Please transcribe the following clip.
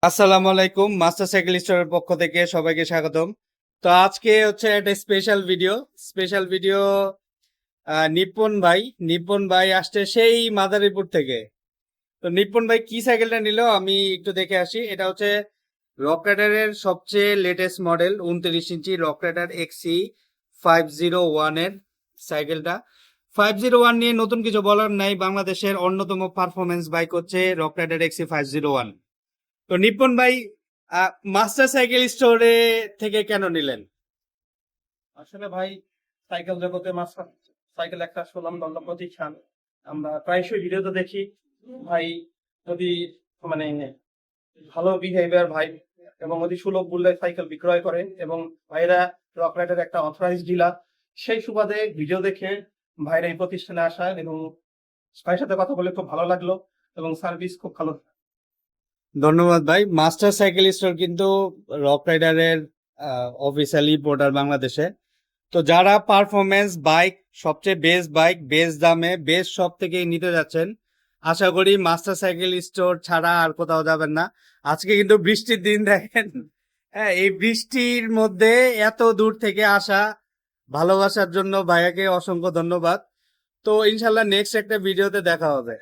আসসালামু আলাইকুম, master cycle স্টোরের পক্ষ থেকে সবাইকে স্বাগতম। তো আজকে হচ্ছে একটা স্পেশাল ভিডিও। নিপ্পন ভাই আসছে সেই মাদারীপুর থেকে। তো নিপ্পন ভাই কি সাইকেলটা নিল আমি একটু দেখে আসি। এটা হচ্ছে রক রাইডারের সবচেয়ে লেটেস্ট মডেল 29 ইঞ্চি রক রাইডার এক্সি 501 এর সাইকেলটা। 501 নিয়ে নতুন কিছু বলার নাই, বাংলাদেশের অন্যতম পারফরমেন্স বাইক হচ্ছে রক রাইডার এক্সি 501। তো নিপ্পন ভাই মাস্টার সাইকেল স্টোরে থেকে কেন নিলেন? আসলে ভাই, সাইকেল জগতে মাস্টার সাইকেল একটা সুনামধন্য প্রতিষ্ঠান। আমরা প্রায়শই ভিডিওতে দেখি ভাই, যদি মানে ভালো বিহেভিয়ার ভাই এবং অতি সুলভ মূল্যে সাইকেল বিক্রয় করে, এবং ভাইরা রক রাইডের একটা অথরাইজড ডিলার। সেই সুবাদে ভিডিও দেখে ভাইরা এই প্রতিষ্ঠানে আসা, এবং ভাইয়ের সাথে কথা বলে খুব ভালো লাগলো, এবং সার্ভিস খুব ভালো। ধন্যবাদ ভাই। মাস্টার সাইকেল স্টোর কিন্তু রক রাইডারের অফিসিয়ালি ইম্পোর্টার বাংলাদেশে। তো যারা পারফরমেন্স বাইক, সবচেয়ে বেস্ট বাইক বেস্ট দামে বেস্ট সব থেকেই নিতে যাচ্ছেন, আশা করি মাস্টার সাইকেল স্টোর ছাড়া আর কোথাও যাবেন না। আজকে কিন্তু বৃষ্টির দিন দেখেন, হ্যাঁ, এই বৃষ্টির মধ্যে এত দূর থেকে আসা, ভালোবাসার জন্য ভাইয়াকে অসংখ্য ধন্যবাদ। তো ইনশাল্লাহ নেক্সট একটা ভিডিওতে দেখা হবে।